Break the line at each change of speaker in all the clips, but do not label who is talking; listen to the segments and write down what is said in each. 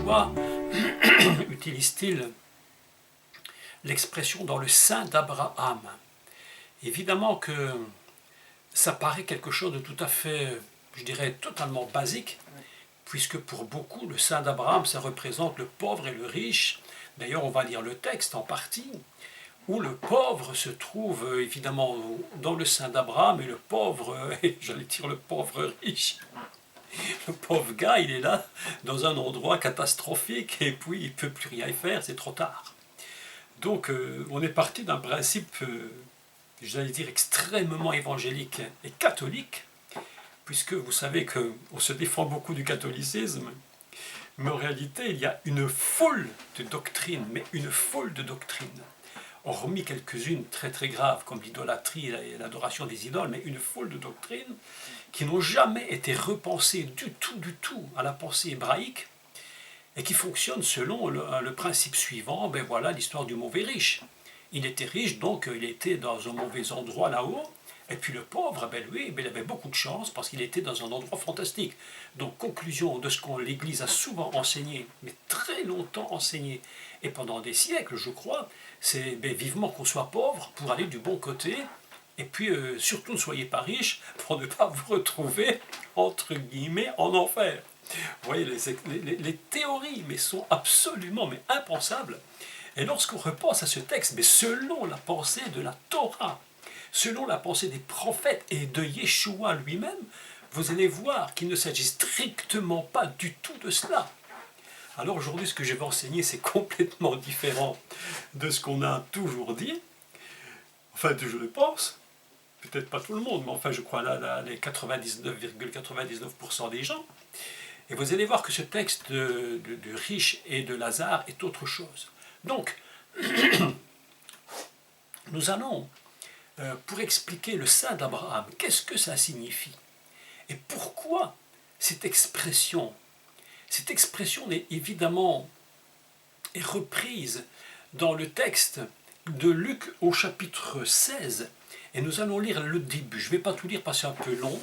Yeshua utilise-t-il l'expression dans le sein d'Abraham? Évidemment que ça paraît quelque chose de tout à fait, je dirais, totalement basique, puisque pour beaucoup, le sein d'Abraham, ça représente le pauvre et le riche. D'ailleurs, on va lire le texte en partie, où le pauvre se trouve évidemment dans le sein d'Abraham, et le pauvre, j'allais dire le pauvre riche, le pauvre gars, il est là, dans un endroit catastrophique, et puis il ne peut plus rien y faire, c'est trop tard. Donc, on est parti d'un principe, j'allais dire, extrêmement évangélique et catholique, puisque vous savez qu'on se défend beaucoup du catholicisme, mais en réalité, il y a une foule de doctrines, mais une foule de doctrines, hormis quelques-unes très très graves, comme l'idolâtrie et l'adoration des idoles, mais une foule de doctrines qui n'ont jamais été repensées du tout à la pensée hébraïque, et qui fonctionnent selon le principe suivant, ben voilà l'histoire du mauvais riche. Il était riche, donc il était dans un mauvais endroit là-haut, et puis le pauvre, ben lui, ben il avait beaucoup de chance parce qu'il était dans un endroit fantastique. Donc, conclusion de ce que l'Église a souvent enseigné, mais très longtemps enseigné, et pendant des siècles, je crois, c'est ben, vivement qu'on soit pauvre pour aller du bon côté, et puis surtout ne soyez pas riche pour ne pas vous retrouver, entre guillemets, en enfer. Vous voyez, les théories mais sont absolument mais impensables. Et lorsqu'on repense à ce texte, mais selon la pensée de la Torah, selon la pensée des prophètes et de Yeshua lui-même, vous allez voir qu'il ne s'agit strictement pas du tout de cela. Alors aujourd'hui, ce que je vais enseigner, c'est complètement différent de ce qu'on a toujours dit. Enfin, je le pense. Peut-être pas tout le monde, mais enfin, je crois là les 99,99% des gens. Et vous allez voir que ce texte du riche et de Lazare est autre chose. Donc, nous allons, pour expliquer le sein d'Abraham, qu'est-ce que ça signifie? Et pourquoi cette expression est évidemment est reprise dans le texte de Luc au chapitre 16, et nous allons lire le début. Je ne vais pas tout lire parce que c'est un peu long,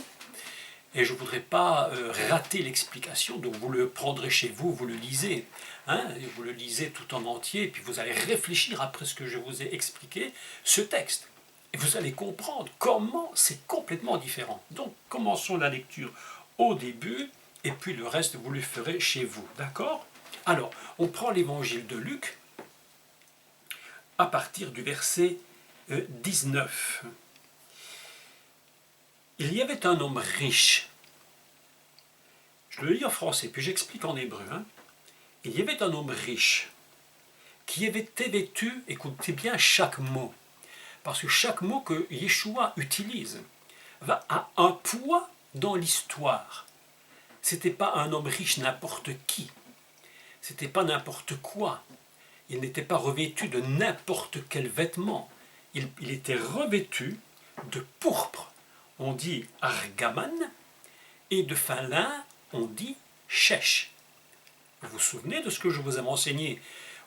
et je ne voudrais pas rater l'explication, donc vous le prendrez chez vous, vous le lisez, hein, et vous le lisez tout en entier, et puis vous allez réfléchir après ce que je vous ai expliqué, ce texte. Et vous allez comprendre comment c'est complètement différent. Donc commençons la lecture au début, et puis le reste vous le ferez chez vous, d'accord? Alors, on prend l'évangile de Luc, à partir du verset 19. Il y avait un homme riche. Je le lis en français, puis j'explique en hébreu. Hein. Il y avait un homme riche qui avait été vêtu, écoutez bien chaque mot, parce que chaque mot que Yeshua utilise va à un poids dans l'histoire. Ce n'était pas un homme riche n'importe qui, ce n'était pas n'importe quoi, il n'était pas revêtu de n'importe quel vêtement, il était revêtu de pourpre, on dit argaman, et de fin lin, on dit shèche. Vous vous souvenez de ce que je vous ai enseigné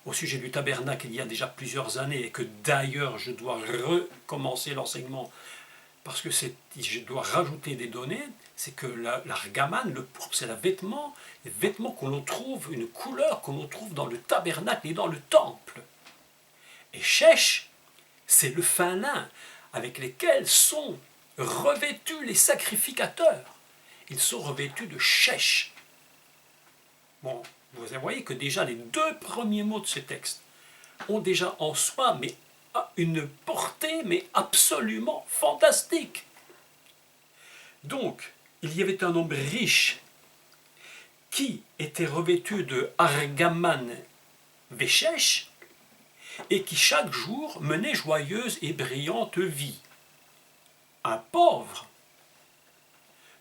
au sujet du tabernacle il y a déjà plusieurs années, et que d'ailleurs je dois recommencer l'enseignement parce que je dois rajouter des données, c'est que l'argaman, le pourpre, c'est les vêtements qu'on trouve, une couleur qu'on trouve dans le tabernacle et dans le temple. Et shèche, c'est le fin lin avec lesquels sont revêtus les sacrificateurs. Ils sont revêtus de shèche. Bon, vous voyez que déjà les deux premiers mots de ce texte ont déjà en soi mais une portée mais absolument fantastique. Donc, il y avait un homme riche qui était revêtu de argaman véchèche et qui chaque jour menait joyeuse et brillante vie. Un pauvre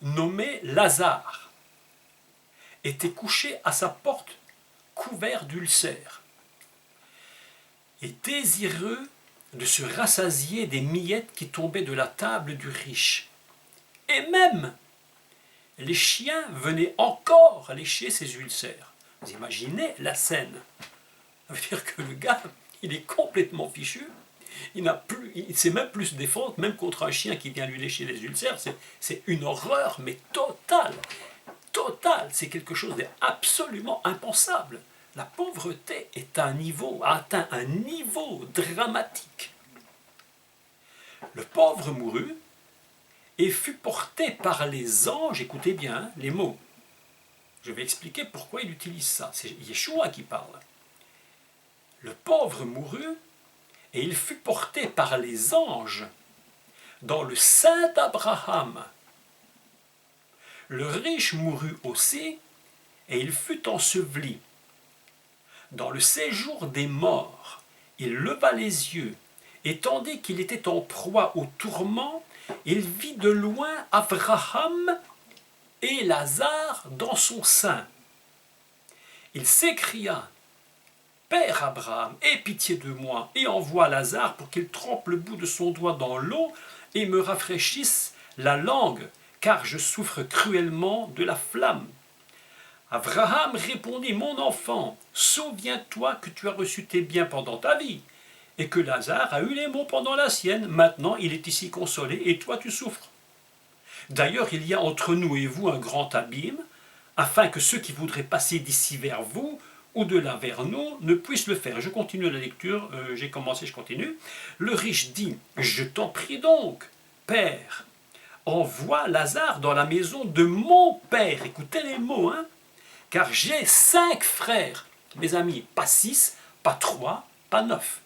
nommé Lazare était couché à sa porte couvert d'ulcères et désireux de se rassasier des miettes qui tombaient de la table du riche. Et même, les chiens venaient encore lécher ses ulcères. Vous imaginez la scène? Ça veut dire que le gars, il est complètement fichu, il ne sait même plus se défendre, même contre un chien qui vient lui lécher les ulcères, c'est une horreur, mais totale. totale, c'est quelque chose d'absolument impensable. La pauvreté a atteint un niveau dramatique. Le pauvre mourut et fut porté par les anges, écoutez bien les mots, je vais expliquer pourquoi il utilise ça, c'est Yeshua qui parle. Le pauvre mourut et il fut porté par les anges dans le sein d'Abraham. Le riche mourut aussi et il fut enseveli. Dans le séjour des morts, il leva les yeux et tandis qu'il était en proie au tourment, il vit de loin Abraham et Lazare dans son sein. Il s'écria: Père Abraham, aie pitié de moi et envoie Lazare pour qu'il trempe le bout de son doigt dans l'eau et me rafraîchisse la langue, car je souffre cruellement de la flamme. Abraham répondit: Mon enfant, souviens-toi que tu as reçu tes biens pendant ta vie, et que Lazare a eu les maux pendant la sienne. Maintenant, il est ici consolé, et toi tu souffres. D'ailleurs, il y a entre nous et vous un grand abîme, afin que ceux qui voudraient passer d'ici vers vous, ou de là vers nous, ne puissent le faire. Je continue la lecture, j'ai commencé, je continue. Le riche dit: Je t'en prie donc, Père, envoie Lazare dans la maison de mon père. Écoutez les mots, hein. Car j'ai 5 frères, mes amis, pas 6, pas 3, pas 9.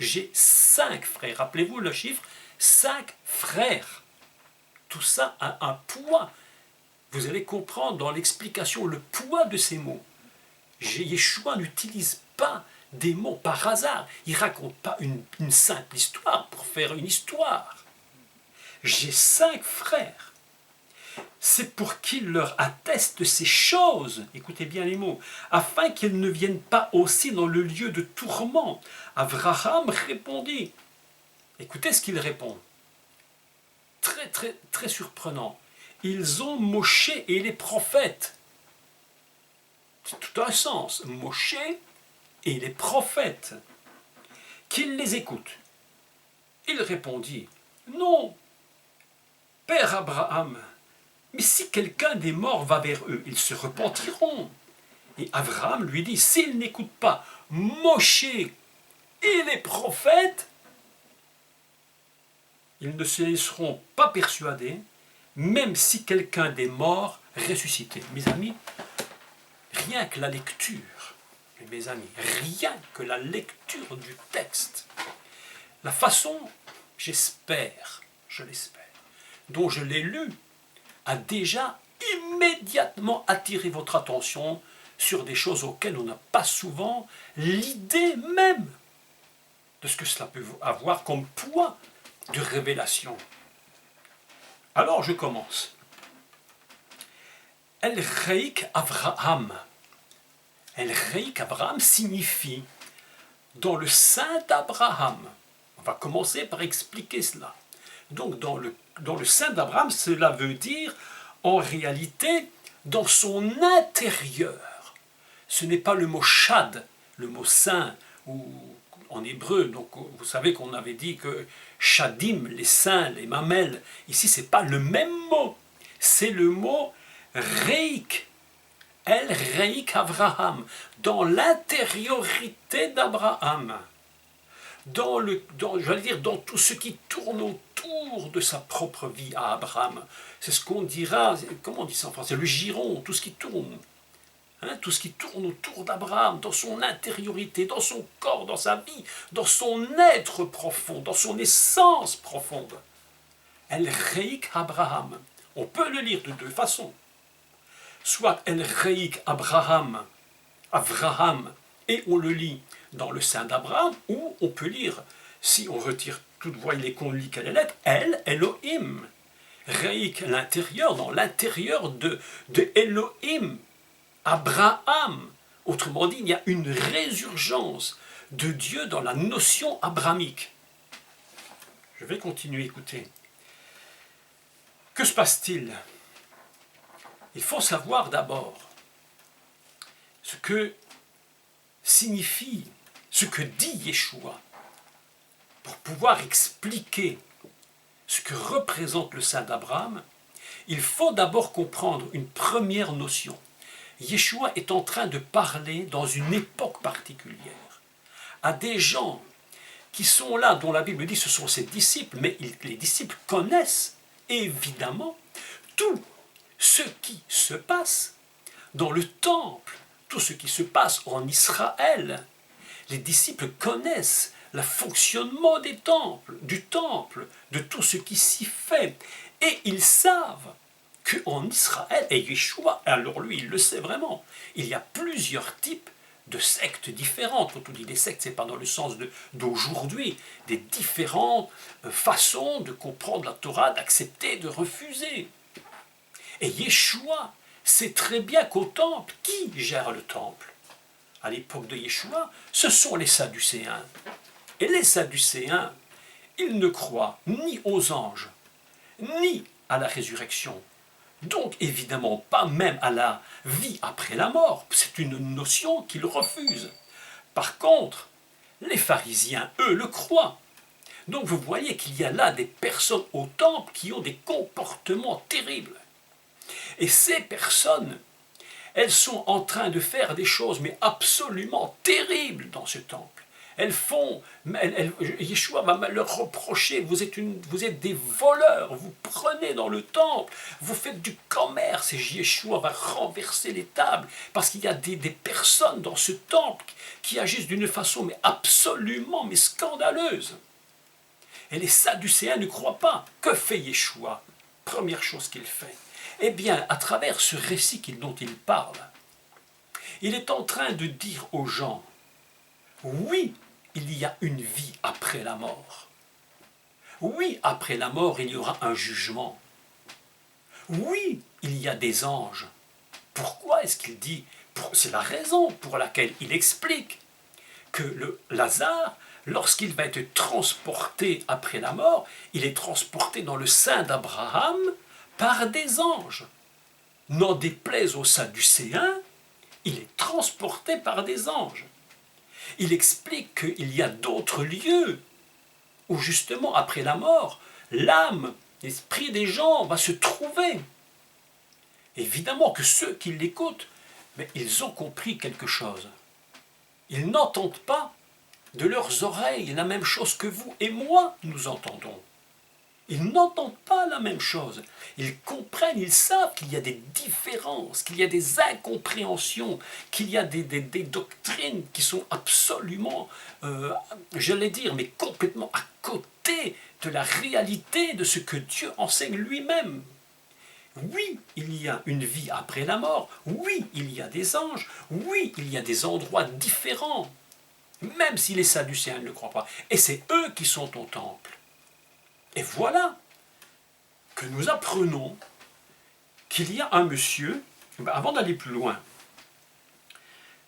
J'ai 5 frères, rappelez-vous le chiffre, 5 frères. Tout ça a un poids. Vous allez comprendre dans l'explication le poids de ces mots. Yeshua n'utilise pas des mots par hasard. Il ne raconte pas une simple histoire pour faire une histoire. J'ai 5 frères. C'est pour qu'il leur atteste ces choses, écoutez bien les mots, afin qu'ils ne viennent pas aussi dans le lieu de tourment. Abraham répondit, écoutez ce qu'il répond, très très très surprenant, ils ont Moshe et les prophètes. C'est tout un sens, Moshe et les prophètes, qu'ils les écoutent. Il répondit, non, Père Abraham, mais si quelqu'un des morts va vers eux, ils se repentiront. Et Abraham lui dit, s'ils n'écoutent pas Moshe et les prophètes, ils ne se laisseront pas persuader, même si quelqu'un des morts ressuscitait. Mes amis, rien que la lecture, mes amis, rien que la lecture du texte, la façon, j'espère, je l'espère, dont je l'ai lu, a déjà immédiatement attiré votre attention sur des choses auxquelles on n'a pas souvent l'idée même de ce que cela peut avoir comme poids de révélation. Alors je commence. El Reik Abraham. El Reik Abraham signifie dans le sein d'Abraham. On va commencer par expliquer cela. Donc dans le sein d'Abraham, cela veut dire en réalité dans son intérieur. Ce n'est pas le mot shad, le mot sein, ou en hébreu. Donc vous savez qu'on avait dit que shadim, les seins, les mamelles, ici c'est pas le même mot. C'est le mot reik, el reik Abraham, dans l'intériorité d'Abraham. Dans tout ce qui tourne autour de sa propre vie à Abraham. C'est ce qu'on dira, comment on dit ça en français, le giron, tout ce qui tourne. Hein, tout ce qui tourne autour d'Abraham, dans son intériorité, dans son corps, dans sa vie, dans son être profond, dans son essence profonde. El Reik Abraham. On peut le lire de deux façons. Soit El Reik Abraham, et on le lit dans le sein d'Abraham, ou on peut lire, si on retire toute voile et qu'on lit quelle est lettre, El Elohim. Reik, l'intérieur, dans l'intérieur de Elohim, Abraham. Autrement dit, il y a une résurgence de Dieu dans la notion abrahamique. Je vais continuer, écoutez. Que se passe-t-il? Il faut savoir d'abord ce que signifie, ce que dit Yeshua, pour pouvoir expliquer ce que représente le sein d'Abraham. Il faut d'abord comprendre une première notion. Yeshua est en train de parler dans une époque particulière à des gens qui sont là, dont la Bible dit ce sont ses disciples, mais les disciples connaissent évidemment tout ce qui se passe dans le temple, tout ce qui se passe en Israël. Les disciples connaissent le fonctionnement du temple, de tout ce qui s'y fait. Et ils savent qu'en Israël, et Yeshua, alors lui, il le sait vraiment, il y a plusieurs types de sectes différentes. Quand on dit des sectes, ce n'est pas dans le sens d'aujourd'hui, des différentes façons de comprendre la Torah, d'accepter, de refuser. Et Yeshua sait très bien qu'au temple, qui gère le temple? À l'époque de Yeshua, ce sont les Sadducéens. Et les Sadducéens, ils ne croient ni aux anges, ni à la résurrection. Donc évidemment pas même à la vie après la mort. C'est une notion qu'ils refusent. Par contre, les pharisiens, eux, le croient. Donc vous voyez qu'il y a là des personnes au temple qui ont des comportements terribles. Et ces personnes, elles sont en train de faire des choses mais absolument terribles dans ce temple. Yeshua va leur reprocher, vous êtes des voleurs, vous prenez dans le temple, vous faites du commerce, et Yeshua va renverser les tables, parce qu'il y a des personnes dans ce temple qui agissent d'une façon mais absolument mais scandaleuse. Et les Sadducéens ne croient pas. Que fait Yeshua? Première chose qu'il fait, eh bien, à travers ce récit dont il parle, il est en train de dire aux gens, oui, il y a une vie après la mort. Oui, après la mort, il y aura un jugement. Oui, il y a des anges. Pourquoi est-ce qu'il dit? C'est la raison pour laquelle il explique que le Lazare, lorsqu'il va être transporté après la mort, il est transporté dans le sein d'Abraham par des anges. N'en déplaise aux Sadducéens, il est transporté par des anges. Il explique qu'il y a d'autres lieux où justement après la mort, l'âme, l'esprit des gens va se trouver. Évidemment que ceux qui l'écoutent, mais ils ont compris quelque chose. Ils n'entendent pas de leurs oreilles la même chose que vous et moi nous entendons. Ils n'entendent pas la même chose. Ils comprennent, ils savent qu'il y a des différences, qu'il y a des incompréhensions, qu'il y a des doctrines qui sont absolument, j'allais dire, mais complètement à côté de la réalité de ce que Dieu enseigne lui-même. Oui, il y a une vie après la mort. Oui, il y a des anges. Oui, il y a des endroits différents. Même si les Sadducéens ne le croient pas. Et c'est eux qui sont au temple. Et voilà que nous apprenons qu'il y a un monsieur, avant d'aller plus loin,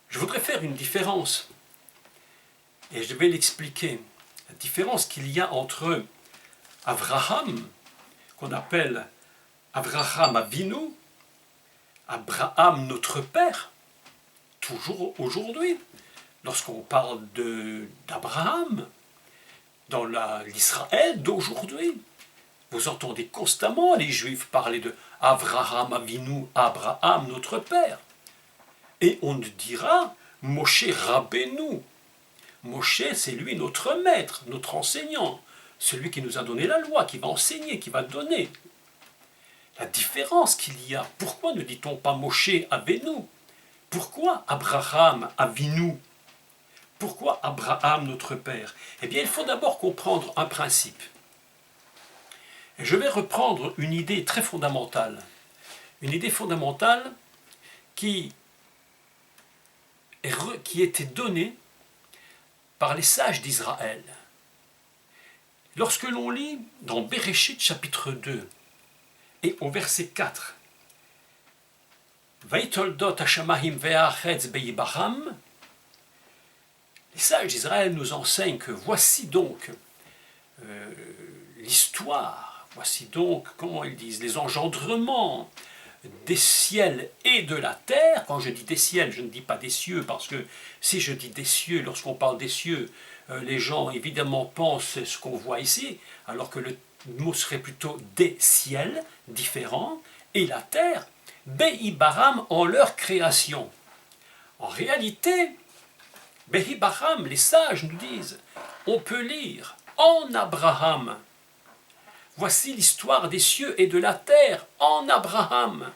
je voudrais faire une différence, et je vais l'expliquer, la différence qu'il y a entre Abraham, qu'on appelle Abraham Avinu, Abraham notre père, toujours aujourd'hui, lorsqu'on parle d'Abraham, dans l'Israël d'aujourd'hui, vous entendez constamment les Juifs parler de Abraham Avinu, Abraham notre père. Et on dira Moshe Rabbeinu. Moshe, c'est lui notre maître, notre enseignant, celui qui nous a donné la loi, qui va enseigner, qui va donner. La différence qu'il y a, pourquoi ne dit-on pas Moshe Avenu? Pourquoi Abraham Avinu? Pourquoi Abraham notre père? Eh bien, il faut d'abord comprendre un principe. Et je vais reprendre une idée très fondamentale. Une idée fondamentale qui était donnée par les sages d'Israël. Lorsque l'on lit dans Bereshit chapitre 2 et au verset 4, Vaitoldot Hashamahim ve'achetz be'yibacham, les sages d'Israël nous enseignent que voici donc l'histoire, voici donc, comment ils disent, les engendrements des ciels et de la terre. Quand je dis des ciels, je ne dis pas des cieux, parce que si je dis des cieux, lorsqu'on parle des cieux, les gens évidemment pensent ce qu'on voit ici, alors que le mot serait plutôt des ciels différents, et la terre, Behi-Baram en leur création. En réalité, Behi-Baram, les sages nous disent, on peut lire en Abraham. Voici l'histoire des cieux et de la terre en Abraham.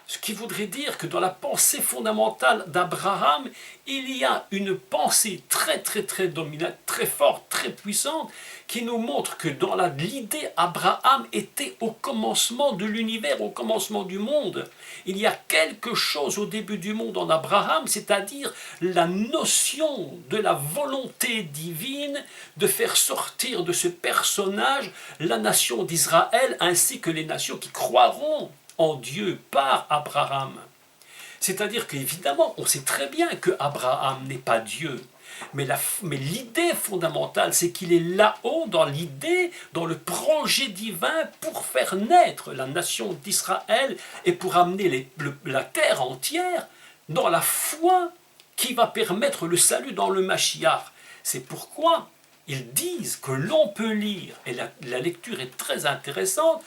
Ce qui voudrait dire que dans la pensée fondamentale d'Abraham, il y a une pensée très dominante, très forte, très puissante, qui nous montre que dans l'idée, Abraham était au commencement de l'univers, au commencement du monde. Il y a quelque chose au début du monde en Abraham, c'est-à-dire la notion de la volonté divine de faire sortir de ce personnage la nation d'Israël ainsi que les nations qui croiront en Dieu par Abraham. C'est-à-dire qu'évidemment, on sait très bien que Abraham n'est pas Dieu. Mais l'idée fondamentale, c'est qu'il est là-haut dans l'idée, dans le projet divin pour faire naître la nation d'Israël et pour amener la terre entière dans la foi qui va permettre le salut dans le Mashiach. C'est pourquoi ils disent que l'on peut lire, et la lecture est très intéressante,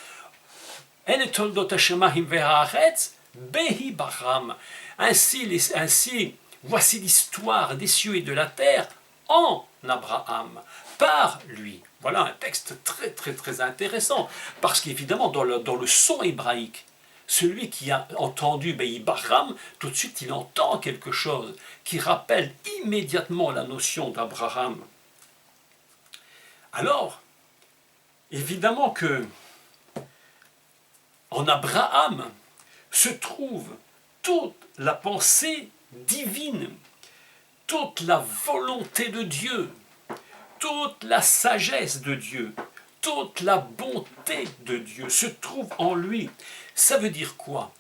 ainsi, voici l'histoire des cieux et de la terre en Abraham, par lui. Voilà un texte très intéressant, parce qu'évidemment, dans le son hébraïque, celui qui a entendu Behi-Baram, tout de suite il entend quelque chose qui rappelle immédiatement la notion d'Abraham. Alors, évidemment que en Abraham se trouve toute la pensée divine, toute la volonté de Dieu, toute la sagesse de Dieu, toute la bonté de Dieu se trouve en lui. Ça veut dire quoi?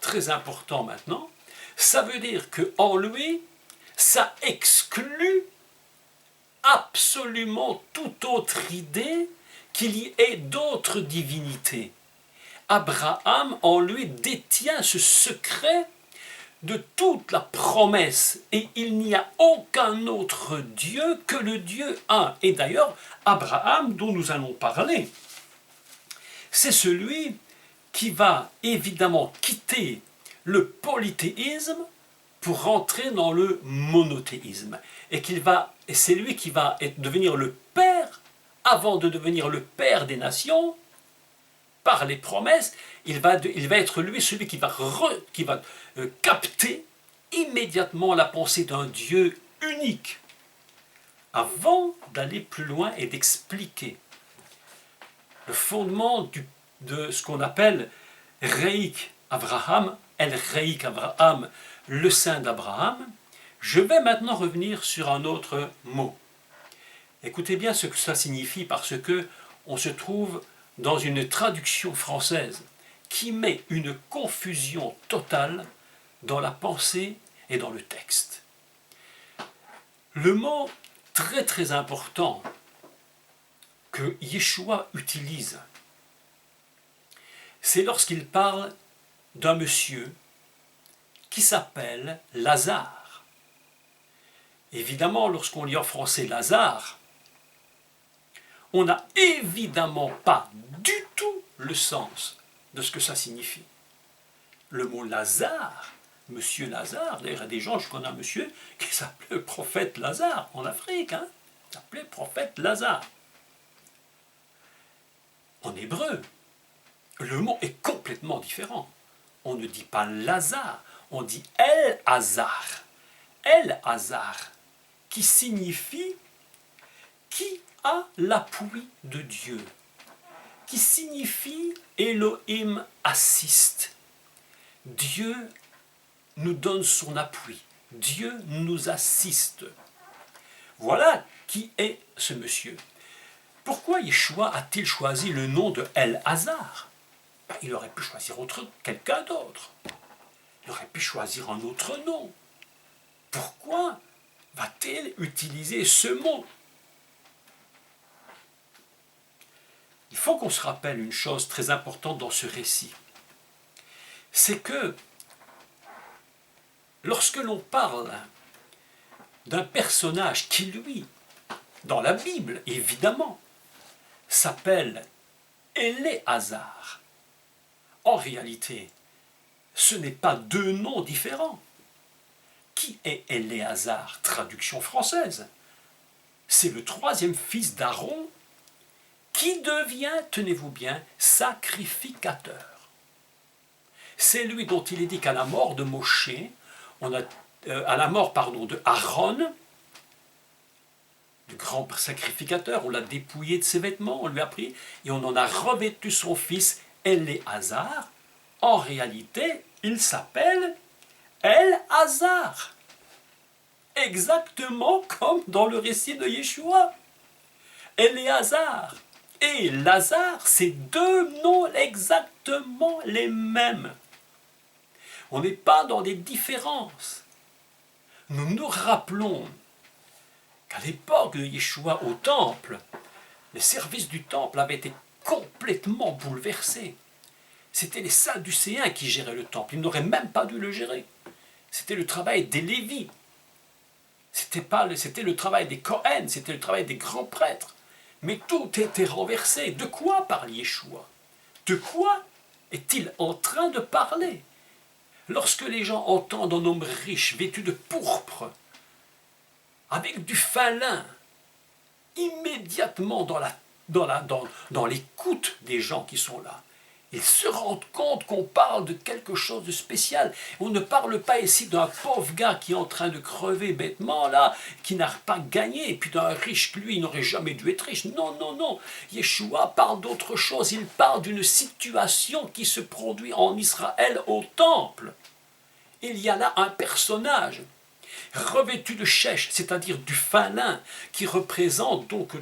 Très important maintenant. Ça veut dire qu'en lui, ça exclut absolument toute autre idée qu'il y ait d'autres divinités. Abraham, en lui, détient ce secret de toute la promesse, et il n'y a aucun autre Dieu que le Dieu un. Et d'ailleurs, Abraham, dont nous allons parler, c'est celui qui va évidemment quitter le polythéisme pour rentrer dans le monothéisme. Et c'est lui qui va devenir le père, avant de devenir le père des nations, par les promesses, il va être lui celui qui va capter immédiatement la pensée d'un Dieu unique, avant d'aller plus loin et d'expliquer le fondement de ce qu'on appelle Reik Abraham, El Reik Abraham, le sein d'Abraham. Je vais maintenant revenir sur un autre mot. Écoutez bien ce que ça signifie, parce que on se trouve dans une traduction française qui met une confusion totale dans la pensée et dans le texte. Le mot très important que Yeshua utilise, c'est lorsqu'il parle d'un monsieur qui s'appelle Lazare. Évidemment, lorsqu'on lit en français Lazare, on n'a évidemment pas du tout le sens de ce que ça signifie. Le mot Lazare, monsieur Lazare, d'ailleurs il y a des gens, je connais un monsieur qui s'appelait le prophète Lazare en Afrique, il s'appelait prophète Lazare. En hébreu, le mot est complètement différent. On ne dit pas Lazare, on dit El-Hazar. El-Hazar, qui signifie qui a l'appui de Dieu, qui signifie Elohim assiste. Dieu nous donne son appui, Dieu nous assiste. Voilà qui est ce monsieur. Pourquoi Yeshua a-t-il choisi le nom de El-Hazar? Il aurait pu choisir quelqu'un d'autre. Il aurait pu choisir un autre nom. Pourquoi va-t-il utiliser ce mot? Il faut qu'on se rappelle une chose très importante dans ce récit. C'est que lorsque l'on parle d'un personnage qui, lui, dans la Bible, évidemment, s'appelle Éléazar. En réalité, ce n'est pas deux noms différents. Qui est Éléazar? Traduction française. C'est le troisième fils d'Aaron qui devient, tenez-vous bien, sacrificateur. C'est lui dont il est dit qu'à la mort de Moshe, à la mort de Aaron, du grand sacrificateur, on l'a dépouillé de ses vêtements, on lui a pris, et on en a revêtu son fils Éléazar. En réalité, il s'appelle El-Hazar. Exactement comme dans le récit de Yeshua. Éléazar et Lazare, c'est deux noms exactement les mêmes. On n'est pas dans des différences. Nous nous rappelons qu'à l'époque de Yeshua au temple, les services du temple avaient été complètement bouleversés. C'était les Sadducéens qui géraient le temple. Ils n'auraient même pas dû le gérer. C'était le travail des Lévites. C'était le travail des Kohen, c'était le travail des grands prêtres. Mais tout était renversé. De quoi parle Yeshua? De quoi est-il en train de parler? Lorsque les gens entendent un homme riche, vêtu de pourpre, avec du fin lin, immédiatement dans l'écoute des gens qui sont là, ils se rendent compte qu'on parle de quelque chose de spécial. On ne parle pas ici d'un pauvre gars qui est en train de crever bêtement, là, qui n'a pas gagné, et puis d'un riche qui, lui, il n'aurait jamais dû être riche. Non, non, non. Yeshua parle d'autre chose. Il parle d'une situation qui se produit en Israël au temple. Il y a là un personnage revêtu de shèsh, c'est-à-dire du fin lin, qui représente donc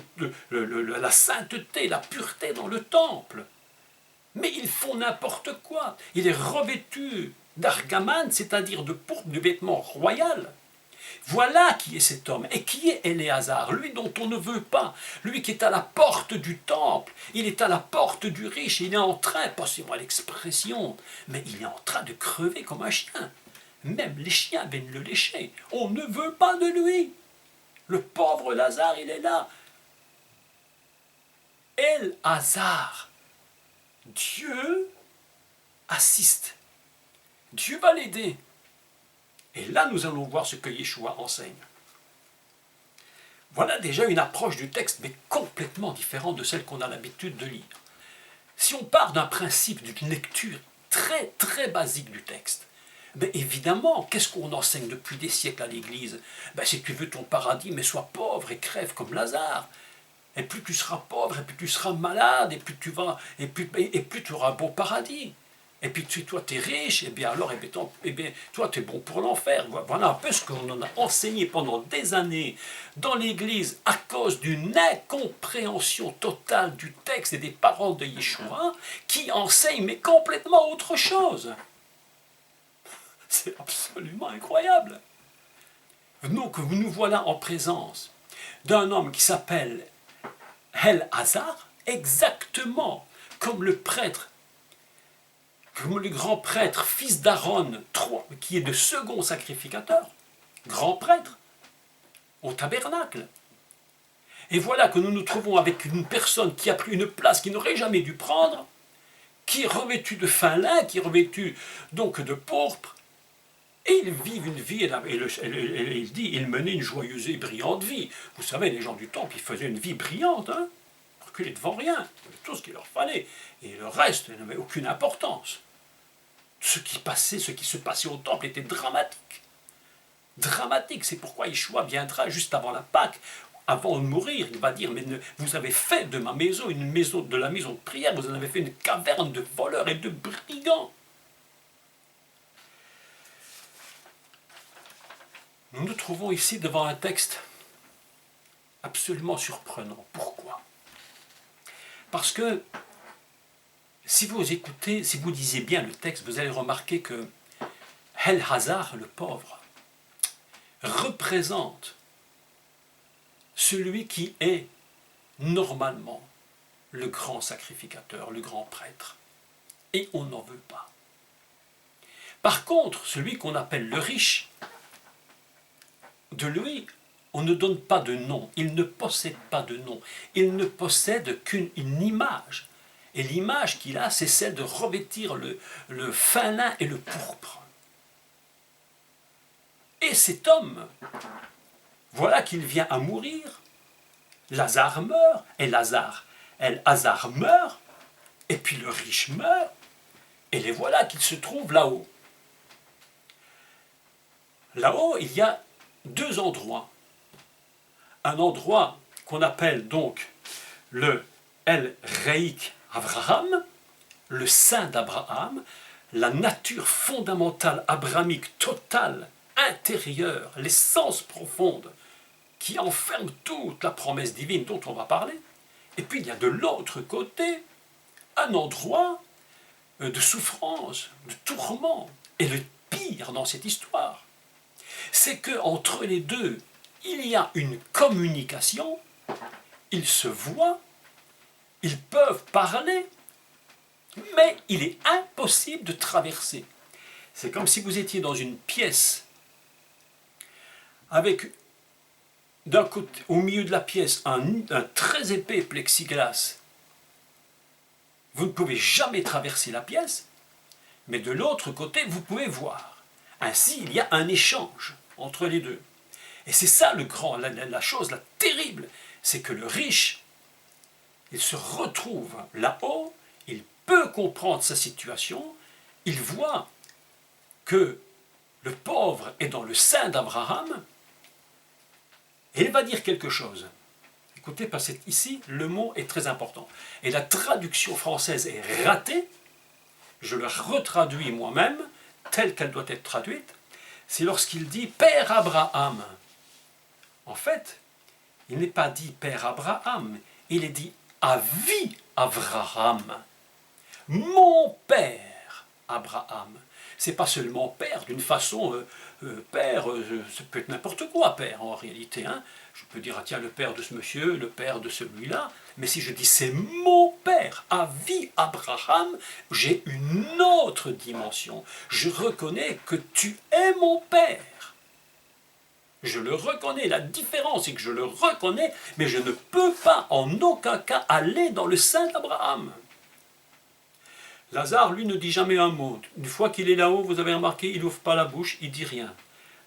la sainteté, la pureté dans le temple. Mais ils font n'importe quoi. Il est revêtu d'argamane, c'est-à-dire de pourpre, de vêtements royal. Voilà qui est cet homme. Et qui est Éléazar? Lui dont on ne veut pas. Lui qui est à la porte du temple. Il est à la porte du riche. Il est en train, passez-moi l'expression, mais il est en train de crever comme un chien. Même les chiens viennent le lécher. On ne veut pas de lui. Le pauvre Lazare, il est là. El-Hazar. Dieu assiste. Dieu va l'aider. Et là, nous allons voir ce que Yeshua enseigne. Voilà déjà une approche du texte, mais complètement différente de celle qu'on a l'habitude de lire. Si on part d'un principe, d'une lecture très, très basique du texte, ben évidemment, qu'est-ce qu'on enseigne depuis des siècles à l'Église? Ben, si tu veux ton paradis, mais sois pauvre et crève comme Lazare. Et plus tu seras pauvre, et plus tu seras malade, et plus tu auras un beau paradis. Et puis toi, tu es riche, et bien alors, toi, tu es bon pour l'enfer. Voilà un peu ce qu'on en a enseigné pendant des années dans l'Église à cause d'une incompréhension totale du texte et des paroles de Yeshua, qui enseigne mais complètement autre chose. C'est absolument incroyable. Donc, nous voilà en présence d'un homme qui s'appelle El-Hazar, exactement comme le prêtre, comme le grand prêtre, fils d'Aaron, qui est le second sacrificateur, grand prêtre, au tabernacle. Et voilà que nous nous trouvons avec une personne qui a pris une place qu'il n'aurait jamais dû prendre, qui est revêtue de fin lin, qui est revêtue donc de pourpre, et ils vivent une vie, et il dit, ils menaient une joyeuse et brillante vie. Vous savez, les gens du temple, ils faisaient une vie brillante, hein, reculés devant rien, il y avait tout ce qu'il leur fallait, et le reste n'avait aucune importance. Ce qui se passait au temple était dramatique. Dramatique, c'est pourquoi Yeshua viendra juste avant la Pâque, avant de mourir, il va dire, mais vous avez fait de ma maison une maison, de la maison de prière, vous en avez fait une caverne de voleurs et de brigands. Nous nous trouvons ici devant un texte absolument surprenant. Pourquoi? Parce que si vous écoutez, si vous lisez bien le texte, vous allez remarquer que El-Hazar, le pauvre, représente celui qui est normalement le grand sacrificateur, le grand prêtre. Et on n'en veut pas. Par contre, celui qu'on appelle le riche, de lui, on ne donne pas de nom. Il ne possède pas de nom. Il ne possède qu'une image. Et l'image qu'il a, c'est celle de revêtir le fin lin et le pourpre. Et cet homme, voilà qu'il vient à mourir. Lazare meurt, et Lazare meurt, et puis le riche meurt, et les voilà qu'il se trouve là-haut. Là-haut, il y a deux endroits. Un endroit qu'on appelle donc le El Reik Avraham, le sein d'Abraham, la nature fondamentale abrahamique totale, intérieure, l'essence profonde qui enferme toute la promesse divine dont on va parler. Et puis il y a de l'autre côté un endroit de souffrance, de tourment. Et le pire dans cette histoire, c'est qu'entre les deux, il y a une communication, ils se voient, ils peuvent parler, mais il est impossible de traverser. C'est comme si vous étiez dans une pièce avec d'un côté, au milieu de la pièce, un très épais plexiglas. Vous ne pouvez jamais traverser la pièce, mais de l'autre côté, vous pouvez voir. Ainsi, il y a un échange entre les deux. Et c'est ça la chose, la terrible, c'est que le riche, il se retrouve là-haut, il peut comprendre sa situation, il voit que le pauvre est dans le sein d'Abraham, et il va dire quelque chose. Écoutez, parce que ici, le mot est très important. Et la traduction française est ratée, je la retraduis moi-même, telle qu'elle doit être traduite, c'est lorsqu'il dit « Père Abraham ». En fait, il n'est pas dit « Père Abraham », il est dit « Avi Avraham ». Mon père Abraham. C'est pas seulement père d'une façon, père, ça peut être n'importe quoi, père en réalité. Hein. Je peux dire, ah, tiens, le père de ce monsieur, le père de celui-là. Mais si je dis c'est mon père, Avi Abraham, j'ai une autre dimension. Je reconnais que tu es mon père. Je le reconnais. La différence, c'est que je le reconnais, mais je ne peux pas en aucun cas aller dans le sein d'Abraham. Lazare, lui, ne dit jamais un mot. Une fois qu'il est là-haut, vous avez remarqué, il n'ouvre pas la bouche, il ne dit rien.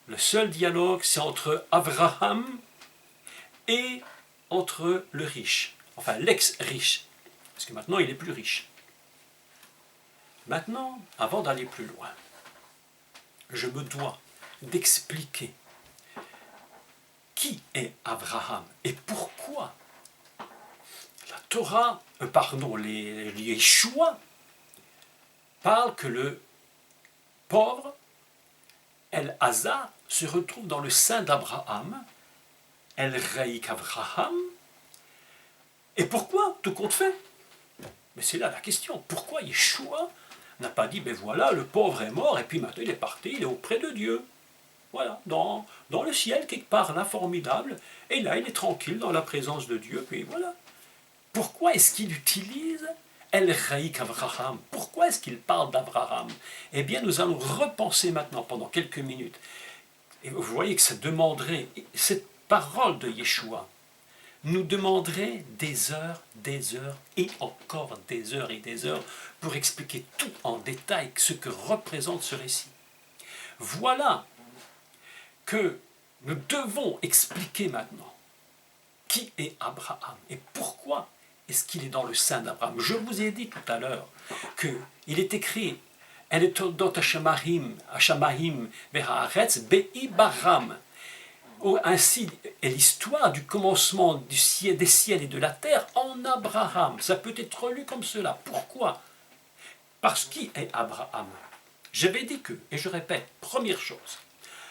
Le seul dialogue, c'est entre Abraham et entre le riche, enfin l'ex-riche, parce que maintenant il est plus riche. Maintenant, avant d'aller plus loin, je me dois d'expliquer qui est Abraham et pourquoi la Torah, les Yeshua, parle que le pauvre, El-Hazar, se retrouve dans le sein d'Abraham, El-Reik Avraham. Et pourquoi tout compte fait? Mais c'est là la question. Pourquoi Yeshua n'a pas dit, ben voilà, le pauvre est mort, et puis maintenant il est parti, il est auprès de Dieu. Voilà, dans le ciel, quelque part, là, formidable, et là, il est tranquille dans la présence de Dieu, puis voilà. Pourquoi est-ce qu'il utilise El-Reik Avraham? Pourquoi est-ce qu'il parle d'Abraham? Eh bien, nous allons repenser maintenant pendant quelques minutes. Et vous voyez que ça demanderait, cette parole de Yeshua nous demanderait des heures et encore des heures et des heures pour expliquer tout en détail ce que représente ce récit. Voilà que nous devons expliquer maintenant qui est Abraham et pourquoi est-ce qu'il est dans le sein d'Abraham. Je vous ai dit tout à l'heure qu'il est écrit « El toldot Hashamahim ve'haaretz be'ibaram » Ainsi est l'histoire du commencement des ciels et de la terre en Abraham. Ça peut être lu comme cela. Pourquoi? Parce qui est Abraham? J'avais dit que, et je répète, première chose,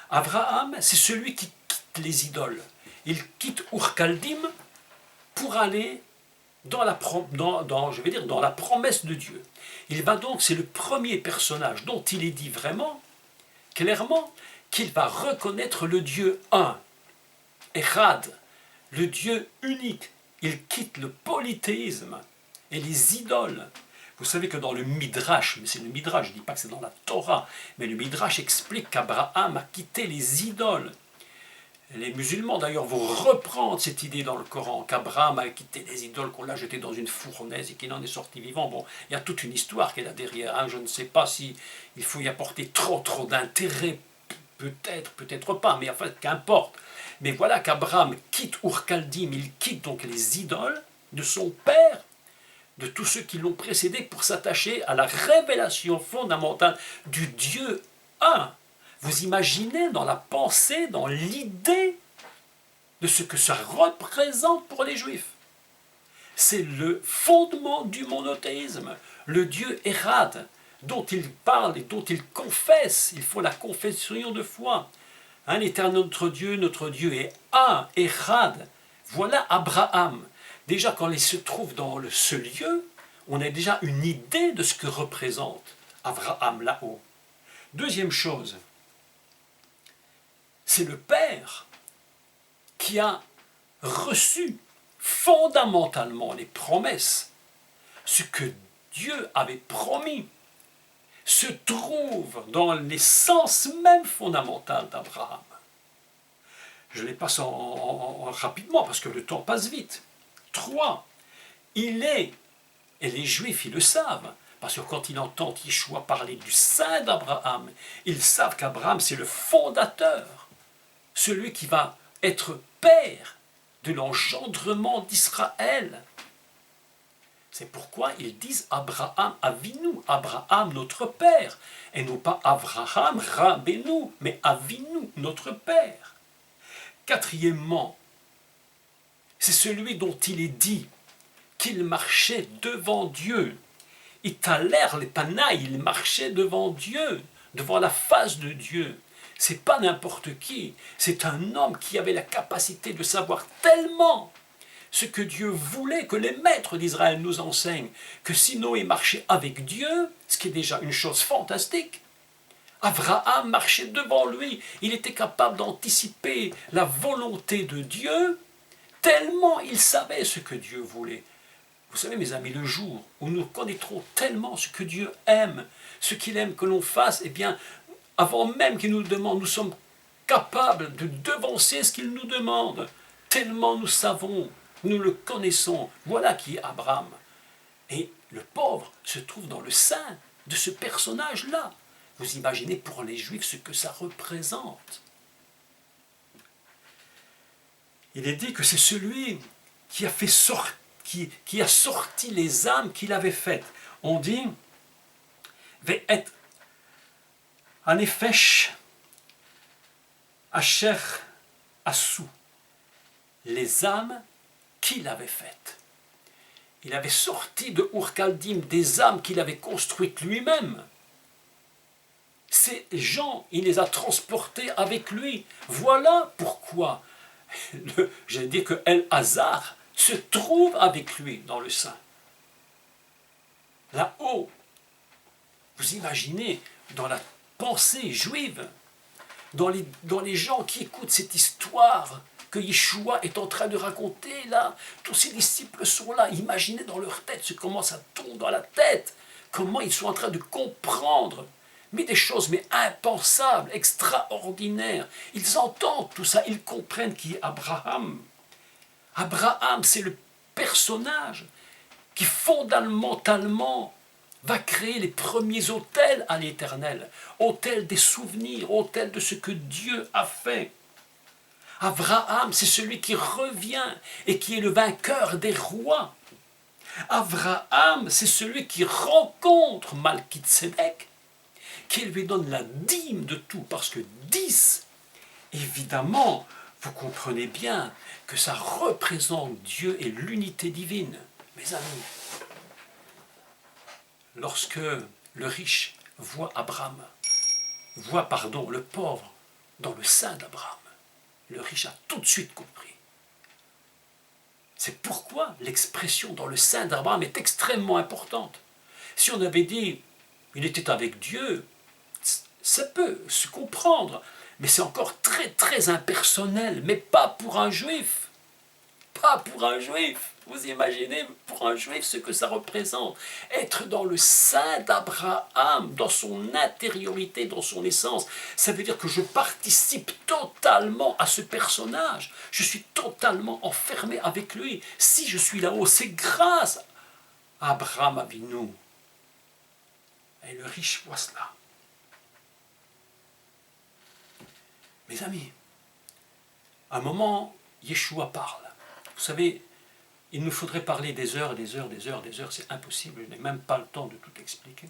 Abraham, c'est celui qui quitte les idoles. Il quitte Ur-Kaldim pour aller dans la promesse de Dieu. Il va donc, c'est le premier personnage dont il est dit vraiment, clairement, qu'il va reconnaître le Dieu un, Echad, le Dieu unique. Il quitte le polythéisme et les idoles. Vous savez que dans le Midrash, mais c'est le Midrash, je ne dis pas que c'est dans la Torah, mais le Midrash explique qu'Abraham a quitté les idoles. Les musulmans d'ailleurs vont reprendre cette idée dans le Coran, qu'Abraham a quitté les idoles, qu'on l'a jeté dans une fournaise et qu'il en est sorti vivant. Bon, il y a toute une histoire qui est là derrière. Hein. Je ne sais pas si il faut y apporter trop d'intérêt, peut-être, peut-être pas, mais en fait, qu'importe. Mais voilà qu'Abraham quitte Ur-Kaldim, il quitte donc les idoles de son père, de tous ceux qui l'ont précédé, pour s'attacher à la révélation fondamentale du Dieu un. Vous imaginez dans la pensée, dans l'idée de ce que ça représente pour les Juifs. C'est le fondement du monothéisme, le Dieu Érad, dont ils parlent et dont ils confessent. Il faut la confession de foi. Hein, l'Éternel notre Dieu est un, Érad. Voilà Abraham. Déjà, quand il se trouve dans ce lieu, on a déjà une idée de ce que représente Abraham là-haut. Deuxième chose, c'est le Père qui a reçu fondamentalement les promesses. Ce que Dieu avait promis se trouve dans l'essence même fondamentale d'Abraham. Je les passe rapidement parce que le temps passe vite. 3. Il est, et les Juifs ils le savent, parce que quand ils entendent Yeshua parler du sein d'Abraham, ils savent qu'Abraham c'est le fondateur, celui qui va être père de l'engendrement d'Israël. C'est pourquoi ils disent Abraham Avinu, Abraham notre père, et non pas Abraham Rabbeinu, mais Avinu notre père. Quatrièmement, c'est celui dont il est dit qu'il marchait devant Dieu. Italer les panaï, il marchait devant Dieu, devant la face de Dieu. C'est pas n'importe qui, c'est un homme qui avait la capacité de savoir tellement ce que Dieu voulait, que les maîtres d'Israël nous enseignent, que si Noé marchait avec Dieu, ce qui est déjà une chose fantastique, Abraham marchait devant lui, il était capable d'anticiper la volonté de Dieu, tellement il savait ce que Dieu voulait. Vous savez mes amis, le jour où nous connaîtrons tellement ce que Dieu aime, ce qu'il aime que l'on fasse, eh bien, avant même qu'il nous le demande, nous sommes capables de devancer ce qu'il nous demande, tellement nous savons, nous le connaissons. Voilà qui est Abraham. Et le pauvre se trouve dans le sein de ce personnage-là. Vous imaginez pour les Juifs ce que ça représente. Il est dit que c'est celui qui a fait qui a sorti les âmes qu'il avait faites. On dit Ve'et anefesh asher asu, les âmes qu'il avait faites. Il avait sorti de Ur-Kaldim des âmes qu'il avait construites lui-même. Ces gens, il les a transportés avec lui. Voilà pourquoi, j'allais dire que El-Hazar se trouve avec lui dans le sein. Là-haut, vous imaginez, dans la pensée juive, dans les gens qui écoutent cette histoire que Yeshua est en train de raconter, là, tous ses disciples sont là, imaginez dans leur tête, comment ça tourne dans la tête, comment ils sont en train de comprendre, mais des choses impensables, extraordinaires. Ils entendent tout ça, ils comprennent qui est Abraham. Abraham, c'est le personnage qui fondamentalement va créer les premiers autels à l'Éternel, autels des souvenirs, autels de ce que Dieu a fait. Abraham, c'est celui qui revient et qui est le vainqueur des rois. Abraham, c'est celui qui rencontre Malkitsédek, qui lui donne la dîme de tout, parce que 10, évidemment, vous comprenez bien que ça représente Dieu et l'unité divine. Mes amis, lorsque le riche voit le pauvre dans le sein d'Abraham, le riche a tout de suite compris. C'est pourquoi l'expression dans le sein d'Abraham est extrêmement importante. Si on avait dit il était avec Dieu, ça peut se comprendre, mais c'est encore très très impersonnel, mais pas pour un juif. Pas pour un juif. Vous imaginez pour un juif ce que ça représente. Être dans le sein d'Abraham, dans son intériorité, dans son essence. Ça veut dire que je participe totalement à ce personnage. Je suis totalement enfermé avec lui. Si je suis là-haut, c'est grâce à Abraham Avinu. Et le riche voit cela. Mes amis, à un moment, Yeshua parle. Vous savez, il nous faudrait parler des heures, des heures, des heures, des heures, c'est impossible, je n'ai même pas le temps de tout expliquer.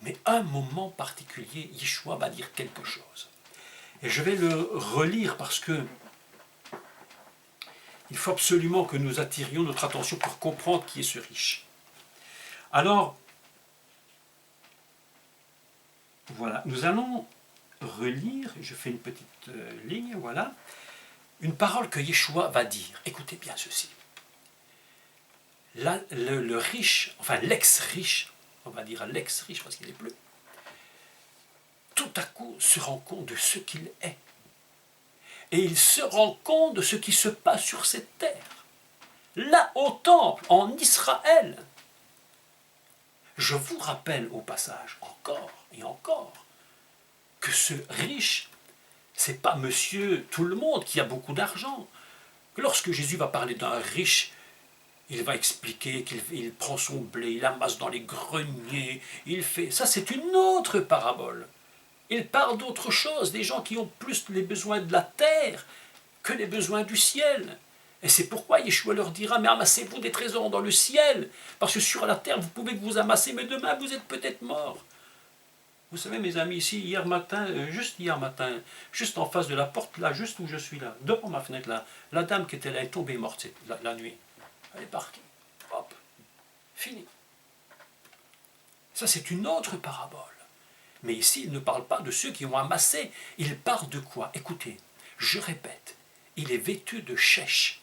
Mais à un moment particulier, Yeshua va dire quelque chose. Et je vais le relire parce que il faut absolument que nous attirions notre attention pour comprendre qui est ce riche. Alors, voilà, nous allons relire, je fais une petite ligne, voilà, une parole que Yeshua va dire. Écoutez bien ceci. Là, le riche, enfin l'ex-riche, on va dire l'ex-riche parce qu'il n'est plus, tout à coup se rend compte de ce qu'il est. Et il se rend compte de ce qui se passe sur cette terre. Là, au temple, en Israël. Je vous rappelle au passage, encore et encore, que ce riche, c'est pas monsieur tout le monde qui a beaucoup d'argent. Lorsque Jésus va parler d'un riche, il va expliquer qu'il prend son blé, il amasse dans les greniers, il fait... Ça, c'est une autre parabole. Il parle d'autre chose, des gens qui ont plus les besoins de la terre que les besoins du ciel. Et c'est pourquoi Yeshua leur dira, mais amassez-vous des trésors dans le ciel, parce que sur la terre, vous pouvez vous amasser, mais demain, vous êtes peut-être morts. Vous savez, mes amis, ici, hier matin, juste en face de la porte, là, juste où je suis là, devant ma fenêtre, là, la dame qui était là est tombée morte la nuit. Elle est partie. Hop. Fini. Ça, c'est une autre parabole. Mais ici, il ne parle pas de ceux qui ont amassé. Il parle de quoi? Écoutez, je répète, il est vêtu de chèche,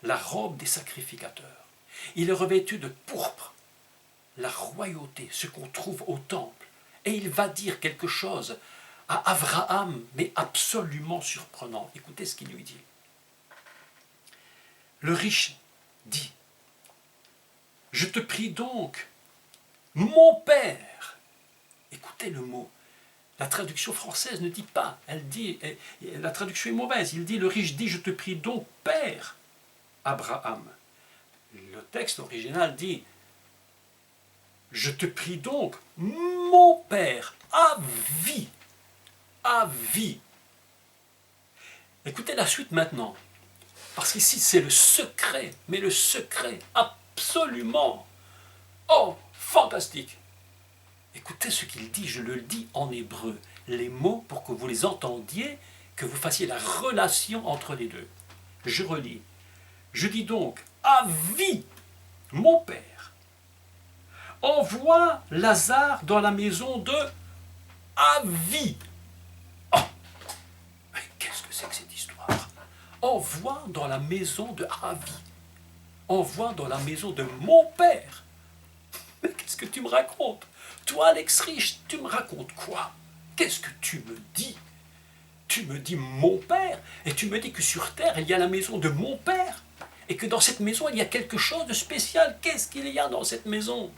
la robe des sacrificateurs. Il est revêtu de pourpre, la royauté, ce qu'on trouve au temple. Et il va dire quelque chose à Abraham, mais absolument surprenant. Écoutez ce qu'il lui dit. Le riche dit, « Je te prie donc, mon père !» Écoutez le mot. La traduction française ne dit pas, elle dit, la traduction est mauvaise, il dit, le riche dit, « Je te prie donc, père Abraham !» Le texte original dit, « Je te prie donc, mon père, à vie, à vie. » Écoutez la suite maintenant. Parce qu'ici, c'est le secret, mais le secret absolument, oh, fantastique. Écoutez ce qu'il dit, je le dis en hébreu, les mots pour que vous les entendiez, que vous fassiez la relation entre les deux. Je relis. Je dis donc, à vie, mon père, envoie Lazare dans la maison de Avi. Oh, mais qu'est-ce que c'est que cette histoire? Envoie dans la maison de Avi. Envoie dans la maison de mon père. Mais qu'est-ce que tu me racontes? Toi, Alex Rich, tu me racontes quoi? Qu'est-ce que tu me dis? Tu me dis mon père, et tu me dis que sur terre, il y a la maison de mon père, et que dans cette maison, il y a quelque chose de spécial. Qu'est-ce qu'il y a dans cette maison?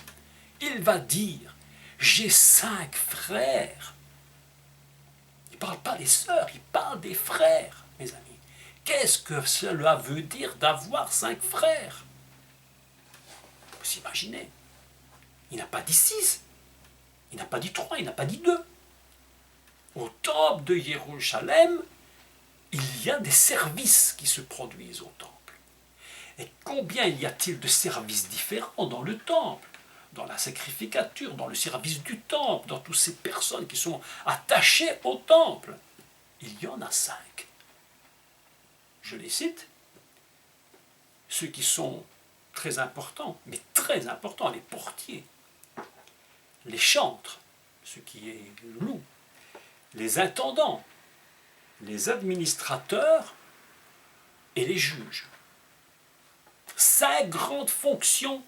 Il va dire, j'ai 5 frères. Il ne parle pas des sœurs, il parle des frères, mes amis. Qu'est-ce que cela veut dire d'avoir 5 frères? Vous imaginez? Il n'a pas dit 6, il n'a pas dit 3, il n'a pas dit 2. Au temple de Jérusalem, il y a des services qui se produisent au temple. Et combien y a-t-il de services différents dans le temple? Dans la sacrificature, dans le service du temple, dans toutes ces personnes qui sont attachées au temple. Il y en a 5. Je les cite. Ceux qui sont très importants, mais très importants, les portiers, les chantres, ce qui est loup, les intendants, les administrateurs et les juges. 5 grandes fonctions.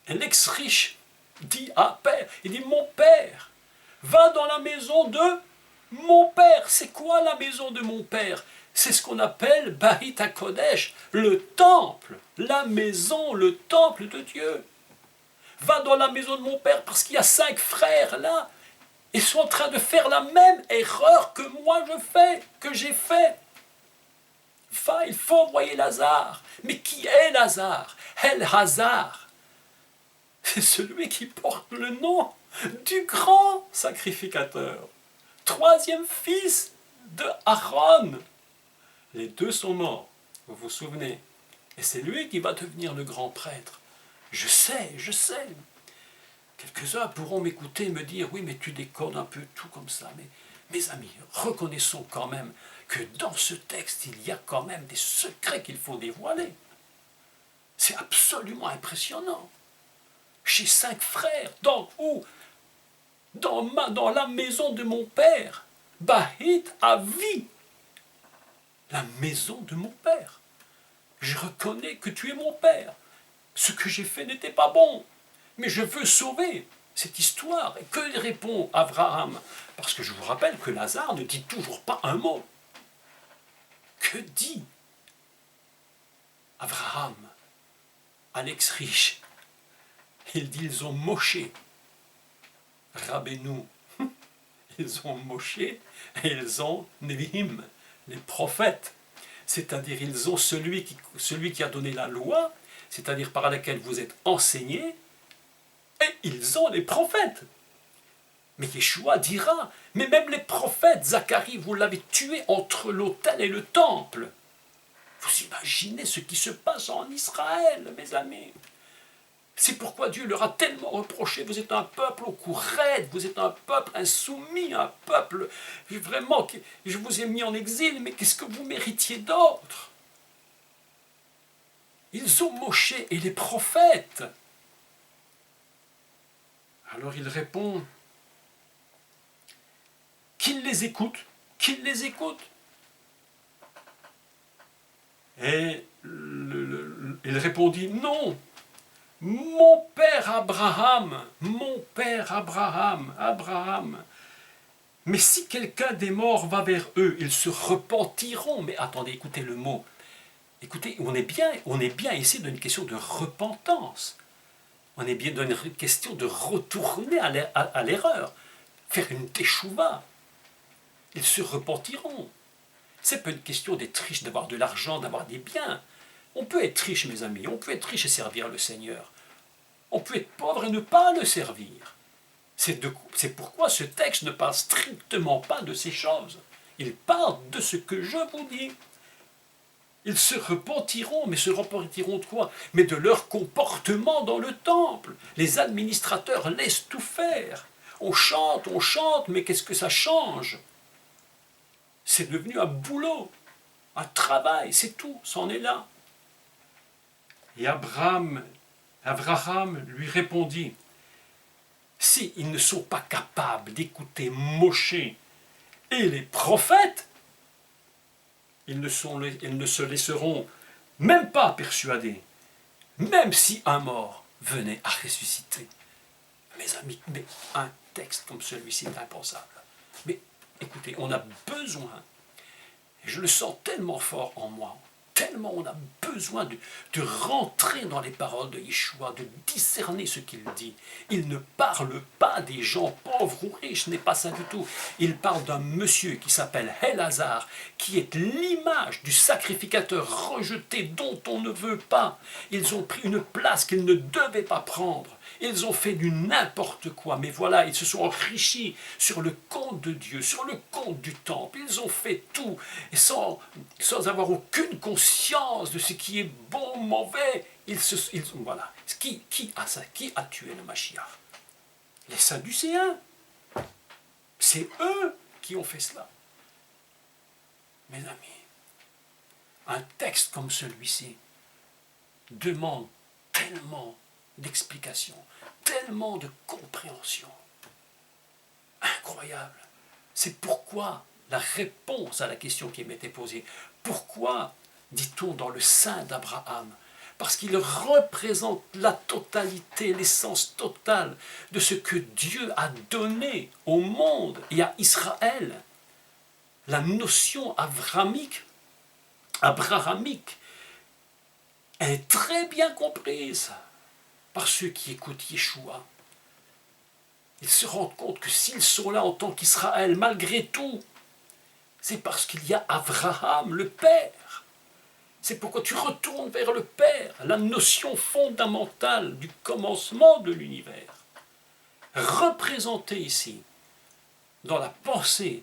Et l'ex-riche dit à père, il dit mon père, va dans la maison de mon père. C'est quoi la maison de mon père? C'est ce qu'on appelle Bahit HaKodesh, le temple, la maison, le temple de Dieu. Va dans la maison de mon père parce qu'il y a 5 frères là. Ils sont en train de faire la même erreur que moi que j'ai fait. Va, il faut envoyer Lazare. Mais qui est Lazare? El Hazar. C'est celui qui porte le nom du grand sacrificateur. 3e fils de Aaron. Les 2 sont morts, vous vous souvenez. Et c'est lui qui va devenir le grand prêtre. Je sais. Quelques-uns pourront m'écouter et me dire, oui, mais tu décodes un peu tout comme ça. Mais mes amis, reconnaissons quand même que dans ce texte, il y a quand même des secrets qu'il faut dévoiler. C'est absolument impressionnant. J'ai 5 frères, où? Dans la maison de mon père. Bahit Avi. La maison de mon père. Je reconnais que tu es mon père. Ce que j'ai fait n'était pas bon. Mais je veux sauver cette histoire. Et que répond Abraham? Parce que je vous rappelle que Lazare ne dit toujours pas un mot. Que dit Abraham à l'ex-riche? Il dit, ils ont moché. Rabbeinu. Ils ont moché et ils ont Nevi'im, les prophètes. C'est-à-dire, ils ont celui qui a donné la loi, c'est-à-dire par laquelle vous êtes enseignés, et ils ont les prophètes. Mais Yeshua dira, mais même les prophètes, Zacharie, vous l'avez tué entre l'autel et le temple. Vous imaginez ce qui se passe en Israël, mes amis. C'est pourquoi Dieu leur a tellement reproché, vous êtes un peuple au cou raide, vous êtes un peuple insoumis, un peuple, vraiment, je vous ai mis en exil, mais qu'est-ce que vous méritiez d'autre? Ils ont moché et les prophètes. Alors il répond, qu'il les écoute, qu'il les écoute. Et il répondit, non. Mon père Abraham, Abraham. Mais si quelqu'un des morts va vers eux, ils se repentiront. Mais attendez, écoutez le mot. Écoutez, on est bien ici dans une question de repentance. On est bien dans une question de retourner à l'erreur, faire une teshuva. Ils se repentiront. C'est pas une question d'être riche, d'avoir de l'argent, d'avoir des biens. On peut être riche, mes amis, on peut être riche et servir le Seigneur. On peut être pauvre et ne pas le servir. C'est pourquoi ce texte ne parle strictement pas de ces choses. Il parle de ce que je vous dis. Ils se repentiront, mais se repentiront de quoi? Mais de leur comportement dans le temple. Les administrateurs laissent tout faire. On chante, mais qu'est-ce que ça change? C'est devenu un boulot, un travail, c'est tout, c'en est là. Et Abraham lui répondit, si ils ne sont pas capables d'écouter Moshe et les prophètes, ils ne se laisseront même pas persuader, même si un mort venait à ressusciter. Mes amis, mais un texte comme celui-ci est impensable. Mais écoutez, on a besoin, et je le sens tellement fort en moi, tellement on a besoin de rentrer dans les paroles de Yeshua, de discerner ce qu'il dit. Il ne parle pas des gens pauvres ou riches, ce n'est pas ça du tout. Il parle d'un monsieur qui s'appelle El-Hazar, qui est l'image du sacrificateur rejeté dont on ne veut pas. Ils ont pris une place qu'ils ne devaient pas prendre. Ils ont fait du n'importe quoi, mais voilà, ils se sont enrichis sur le compte de Dieu, sur le compte du temple. Ils ont fait tout, et sans avoir aucune conscience de ce qui est bon ou mauvais. Voilà. Qui a tué le Mashiach? Les Sadducéens. C'est eux qui ont fait cela. Mes amis, un texte comme celui-ci demande tellement d'explication, tellement de compréhension. Incroyable. C'est pourquoi la réponse à la question qui m'était posée, pourquoi dit-on dans le sein d'Abraham? Parce qu'il représente la totalité, l'essence totale de ce que Dieu a donné au monde et à Israël. La notion avramique abrahamique est très bien comprise par ceux qui écoutent Yeshua. Ils se rendent compte que s'ils sont là en tant qu'Israël, malgré tout, c'est parce qu'il y a Abraham, le Père. C'est pourquoi tu retournes vers le Père, la notion fondamentale du commencement de l'univers, représentée ici dans la pensée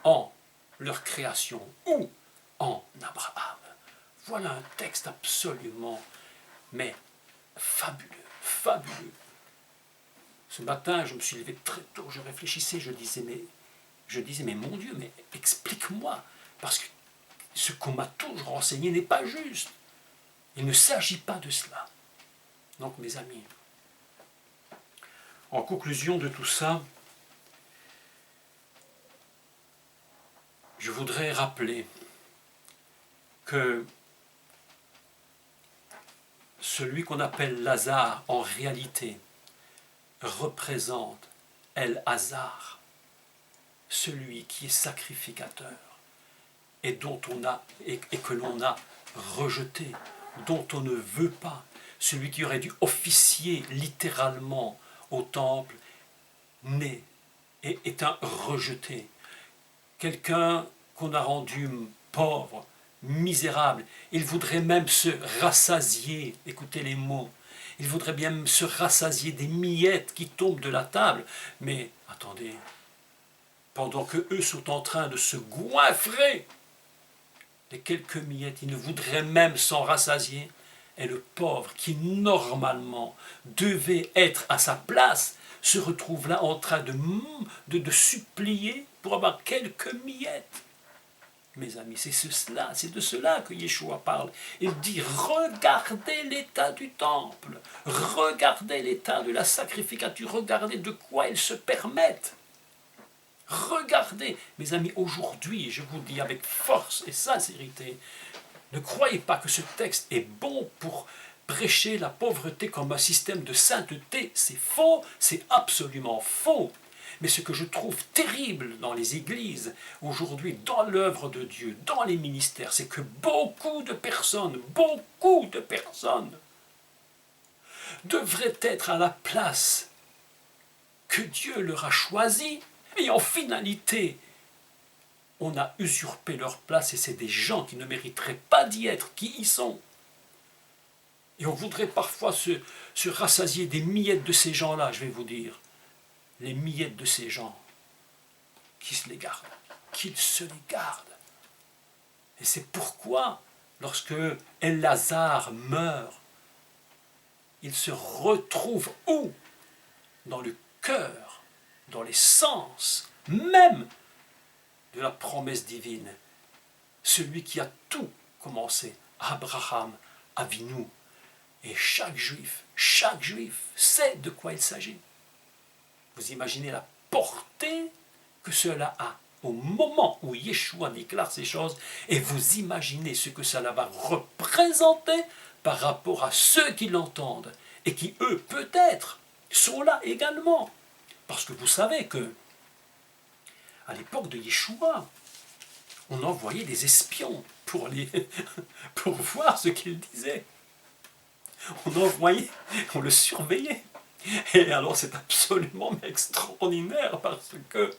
en leur création ou en Abraham. Voilà un texte absolument, mais fabuleux, fabuleux. Ce matin, je me suis levé très tôt, je réfléchissais, je disais, mais mon Dieu, mais explique-moi, parce que ce qu'on m'a toujours enseigné n'est pas juste. Il ne s'agit pas de cela. Donc, mes amis, en conclusion de tout ça, je voudrais rappeler que celui qu'on appelle Lazare, en réalité, représente El-Hazar, celui qui est sacrificateur et que l'on a rejeté, dont on ne veut pas, celui qui aurait dû officier littéralement au temple, est un rejeté, quelqu'un qu'on a rendu pauvre, misérable. Il voudrait même se rassasier, écoutez les mots, il voudrait bien se rassasier des miettes qui tombent de la table. Mais attendez, pendant que eux sont en train de se goinfrer les quelques miettes, il ne voudrait même s'en rassasier. Et le pauvre qui normalement devait être à sa place se retrouve là en train de supplier pour avoir quelques miettes. Mes amis, c'est de cela que Yeshua parle. Il dit, regardez l'état du temple, regardez l'état de la sacrificature, regardez de quoi ils se permettent. Regardez, mes amis, aujourd'hui, je vous dis avec force et sincérité, ne croyez pas que ce texte est bon pour prêcher la pauvreté comme un système de sainteté. C'est faux, c'est absolument faux. Mais ce que je trouve terrible dans les églises, aujourd'hui, dans l'œuvre de Dieu, dans les ministères, c'est que beaucoup de personnes devraient être à la place que Dieu leur a choisie, et en finalité, on a usurpé leur place, et c'est des gens qui ne mériteraient pas d'y être, qui y sont. Et on voudrait parfois se rassasier des miettes de ces gens-là, je vais vous dire. Les miettes de ces gens, qui se les gardent, qu'ils se les gardent. Et c'est pourquoi, lorsque El-Lazare meurt, il se retrouve où? Dans le cœur, dans les sens même de la promesse divine. Celui qui a tout commencé, Abraham Avinu. Et chaque juif sait de quoi il s'agit. Vous imaginez la portée que cela a au moment où Yeshua déclare ces choses, et vous imaginez ce que cela va représenter par rapport à ceux qui l'entendent, et qui, eux, peut-être, sont là également. Parce que vous savez que, à l'époque de Yeshua, on envoyait des espions pour voir ce qu'il disait. On le surveillait. Et alors c'est absolument extraordinaire parce que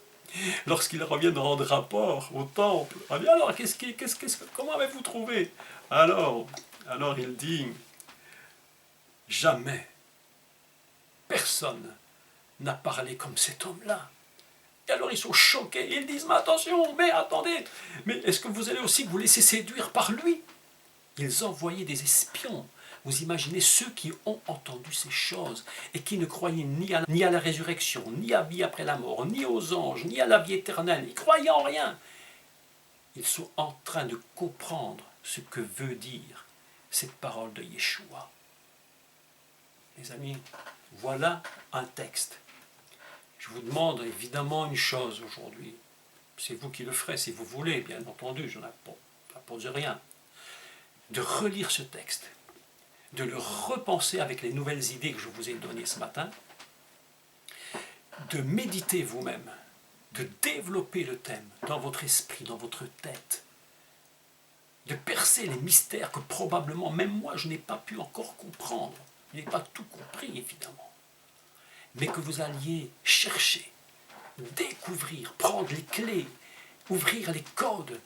lorsqu'il revient de rendre rapport au temple, on dit alors comment avez-vous trouvé? Alors il dit, jamais personne n'a parlé comme cet homme-là. Et alors ils sont choqués, ils disent, mais attention, mais attendez, mais est-ce que vous allez aussi vous laisser séduire par lui? Ils envoyaient des espions. Vous imaginez ceux qui ont entendu ces choses et qui ne croyaient ni à la résurrection, ni à la vie après la mort, ni aux anges, ni à la vie éternelle. Ils ne croyaient en rien. Ils sont en train de comprendre ce que veut dire cette parole de Yeshua. Mes amis, voilà un texte. Je vous demande évidemment une chose aujourd'hui. C'est vous qui le ferez si vous voulez, bien entendu, je n'impose rien. De relire ce texte, de le repenser avec les nouvelles idées que je vous ai données ce matin, de méditer vous-même de développer le thème dans votre esprit, dans votre tête, de percer les mystères que probablement même moi je n'ai pas pu encore comprendre. Je n'ai pas tout compris évidemment. Mais que vous alliez chercher, découvrir, prendre les clés, ouvrir les codes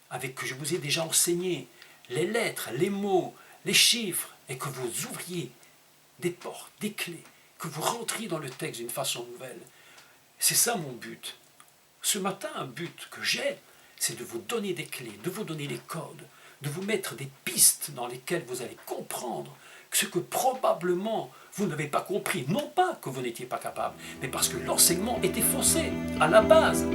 avec que je vous ai déjà enseigné, les lettres, les mots, les chiffres, et que vous ouvriez des portes, des clés, que vous rentriez dans le texte d'une façon nouvelle. C'est ça mon but. Ce matin, un but que j'ai, c'est de vous donner des clés, de vous donner les codes, de vous mettre des pistes dans lesquelles vous allez comprendre ce que probablement vous n'avez pas compris. Non pas que vous n'étiez pas capable, mais parce que l'enseignement était faussé à la base.